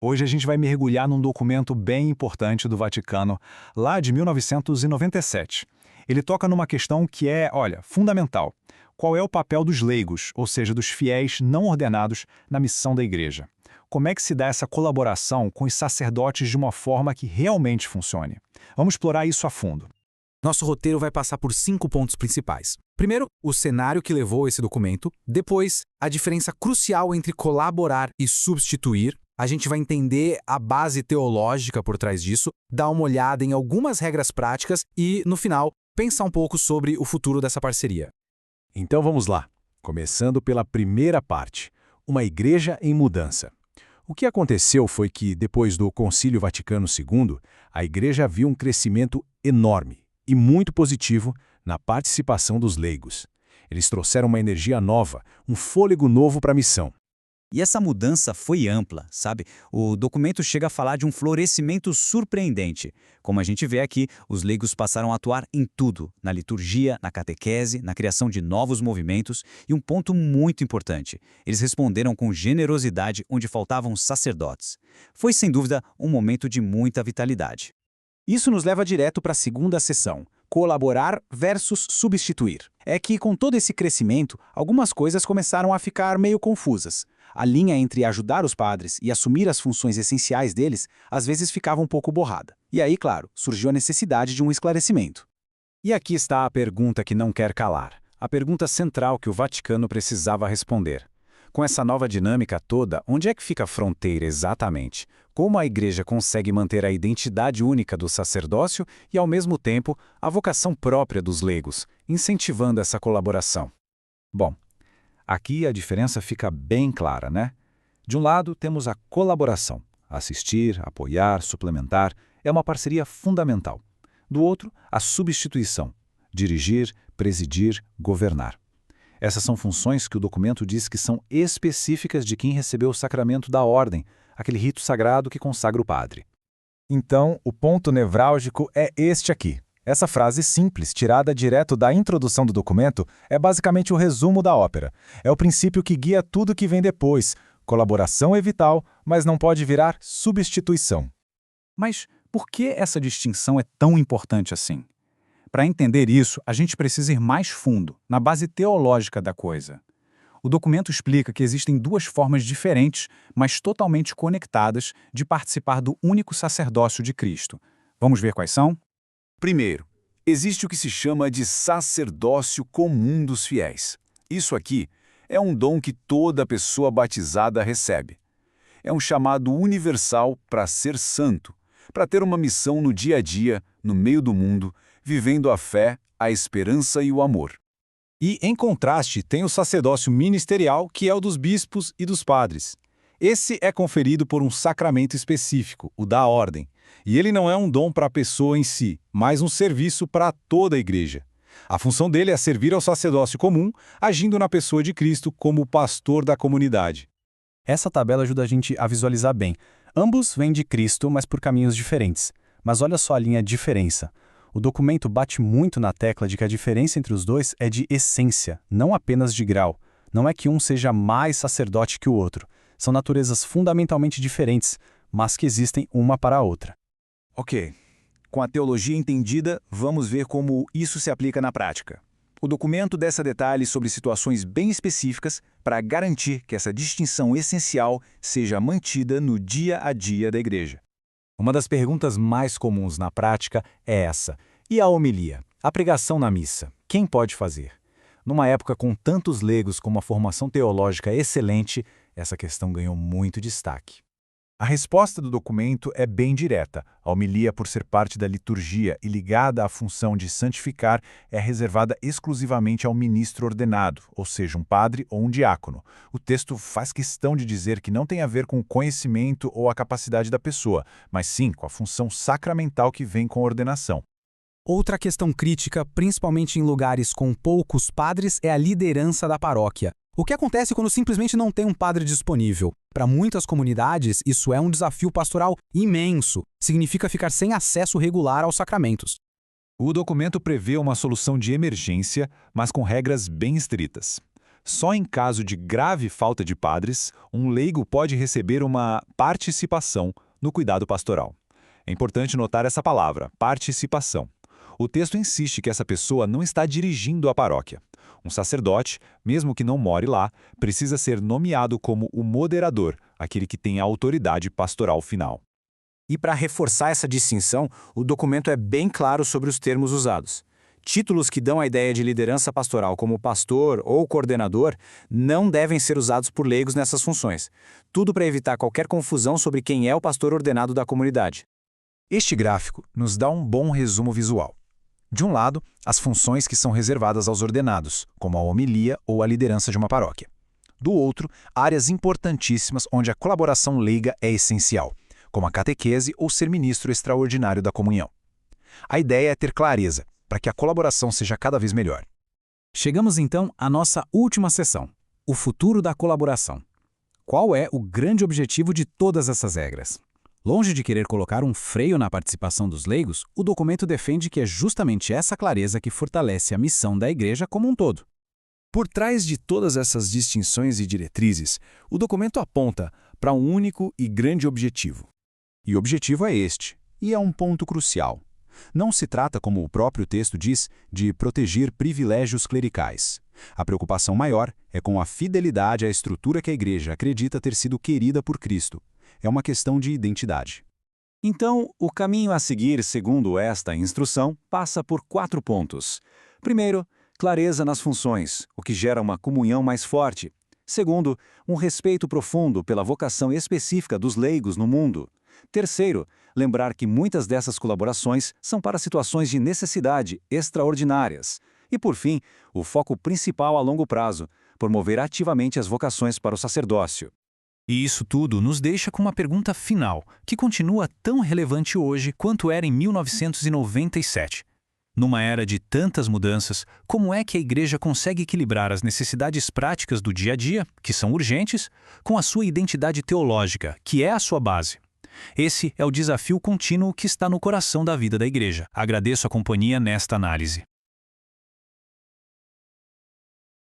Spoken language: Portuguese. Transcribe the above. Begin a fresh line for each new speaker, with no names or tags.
Hoje a gente vai mergulhar num documento bem importante do Vaticano, lá de 1997. Ele toca numa questão que é, olha, fundamental. Qual é o papel dos leigos, ou seja, dos fiéis não ordenados, na missão da Igreja? Como é que se dá essa colaboração com os sacerdotes de uma forma que realmente funcione? Vamos explorar isso a fundo.
Nosso roteiro vai passar por 5 pontos principais. Primeiro, o cenário que levou esse documento. Depois, a diferença crucial entre colaborar e substituir. A gente vai entender a base teológica por trás disso, dar uma olhada em algumas regras práticas e, no final, pensar um pouco sobre o futuro dessa parceria.
Então vamos lá, começando pela primeira parte, uma igreja em mudança. O que aconteceu foi que, depois do Concílio Vaticano II, a igreja viu um crescimento enorme e muito positivo na participação dos leigos. Eles trouxeram uma energia nova, um fôlego novo para a missão.
E essa mudança foi ampla, sabe? O documento chega a falar de um florescimento surpreendente. Como a gente vê aqui, os leigos passaram a atuar em tudo, na liturgia, na catequese, na criação de novos movimentos e um ponto muito importante, eles responderam com generosidade onde faltavam sacerdotes. Foi, sem dúvida, um momento de muita vitalidade.
Isso nos leva direto para a segunda seção, colaborar versus substituir. É que, com todo esse crescimento, algumas coisas começaram a ficar meio confusas. A linha entre ajudar os padres e assumir as funções essenciais deles, às vezes ficava um pouco borrada. E aí, claro, surgiu a necessidade de um esclarecimento.
E aqui está a pergunta que não quer calar, a pergunta central que o Vaticano precisava responder. Com essa nova dinâmica toda, onde é que fica a fronteira exatamente? Como a Igreja consegue manter a identidade única do sacerdócio e, ao mesmo tempo, a vocação própria dos leigos, incentivando essa colaboração? Bom, aqui a diferença fica bem clara, né? De um lado, temos a colaboração. Assistir, apoiar, suplementar é uma parceria fundamental. Do outro, a substituição. Dirigir, presidir, governar. Essas são funções que o documento diz que são específicas de quem recebeu o sacramento da ordem, aquele rito sagrado que consagra o padre.
Então, o ponto nevrálgico é este aqui. Essa frase simples, tirada direto da introdução do documento, é basicamente o resumo da ópera. É o princípio que guia tudo que vem depois. Colaboração é vital, mas não pode virar substituição.
Mas por que essa distinção é tão importante assim? Para entender isso, a gente precisa ir mais fundo, na base teológica da coisa. O documento explica que existem duas formas diferentes, mas totalmente conectadas, de participar do único sacerdócio de Cristo. Vamos ver quais são?
Primeiro, existe o que se chama de sacerdócio comum dos fiéis. Isso aqui é um dom que toda pessoa batizada recebe. É um chamado universal para ser santo, para ter uma missão no dia a dia, no meio do mundo, vivendo a fé, a esperança e o amor.
E, em contraste, tem o sacerdócio ministerial, que é o dos bispos e dos padres. Esse é conferido por um sacramento específico, o da ordem. E ele não é um dom para a pessoa em si, mas um serviço para toda a igreja. A função dele é servir ao sacerdócio comum, agindo na pessoa de Cristo como o pastor da comunidade. Essa tabela ajuda a gente a visualizar bem. Ambos vêm de Cristo, mas por caminhos diferentes. Mas olha só a linha diferença. O documento bate muito na tecla de que a diferença entre os dois é de essência, não apenas de grau. Não é que um seja mais sacerdote que o outro. São naturezas fundamentalmente diferentes, mas que existem uma para a outra.
Ok. Com a teologia entendida, vamos ver como isso se aplica na prática. O documento dessa detalhes sobre situações bem específicas para garantir que essa distinção essencial seja mantida no dia a dia da Igreja.
Uma das perguntas mais comuns na prática é essa. E a homilia? A pregação na missa? Quem pode fazer? Numa época com tantos leigos com uma formação teológica excelente, essa questão ganhou muito destaque. A resposta do documento é bem direta. A homilia, por ser parte da liturgia e ligada à função de santificar, é reservada exclusivamente ao ministro ordenado, ou seja, um padre ou um diácono. O texto faz questão de dizer que não tem a ver com o conhecimento ou a capacidade da pessoa, mas sim com a função sacramental que vem com a ordenação.
Outra questão crítica, principalmente em lugares com poucos padres, é a liderança da paróquia. O que acontece quando simplesmente não tem um padre disponível? Para muitas comunidades, isso é um desafio pastoral imenso. Significa ficar sem acesso regular aos sacramentos.
O documento prevê uma solução de emergência, mas com regras bem estritas. Só em caso de grave falta de padres, um leigo pode receber uma participação no cuidado pastoral. É importante notar essa palavra, participação. O texto insiste que essa pessoa não está dirigindo a paróquia. Um sacerdote, mesmo que não more lá, precisa ser nomeado como o moderador, aquele que tem a autoridade pastoral final.
E para reforçar essa distinção, o documento é bem claro sobre os termos usados. Títulos que dão a ideia de liderança pastoral, como pastor ou coordenador, não devem ser usados por leigos nessas funções. Tudo para evitar qualquer confusão sobre quem é o pastor ordenado da comunidade.
Este gráfico nos dá um bom resumo visual. De um lado, as funções que são reservadas aos ordenados, como a homilia ou a liderança de uma paróquia. Do outro, áreas importantíssimas onde a colaboração leiga é essencial, como a catequese ou ser ministro extraordinário da comunhão. A ideia é ter clareza, para que a colaboração seja cada vez melhor.
Chegamos então à nossa última sessão, o futuro da colaboração. Qual é o grande objetivo de todas essas regras? Longe de querer colocar um freio na participação dos leigos, o documento defende que é justamente essa clareza que fortalece a missão da Igreja como um todo.
Por trás de todas essas distinções e diretrizes, o documento aponta para um único e grande objetivo.
E o objetivo é este, e é um ponto crucial. Não se trata, como o próprio texto diz, de proteger privilégios clericais. A preocupação maior é com a fidelidade à estrutura que a Igreja acredita ter sido querida por Cristo. É uma questão de identidade.
Então, o caminho a seguir, segundo esta instrução, passa por 4 pontos. Primeiro, clareza nas funções, o que gera uma comunhão mais forte. Segundo, um respeito profundo pela vocação específica dos leigos no mundo. Terceiro, lembrar que muitas dessas colaborações são para situações de necessidade extraordinárias. E, por fim, o foco principal a longo prazo, promover ativamente as vocações para o sacerdócio.
E isso tudo nos deixa com uma pergunta final, que continua tão relevante hoje quanto era em 1997. Numa era de tantas mudanças, como é que a Igreja consegue equilibrar as necessidades práticas do dia a dia, que são urgentes, com a sua identidade teológica, que é a sua base? Esse é o desafio contínuo que está no coração da vida da Igreja. Agradeço a companhia nesta análise.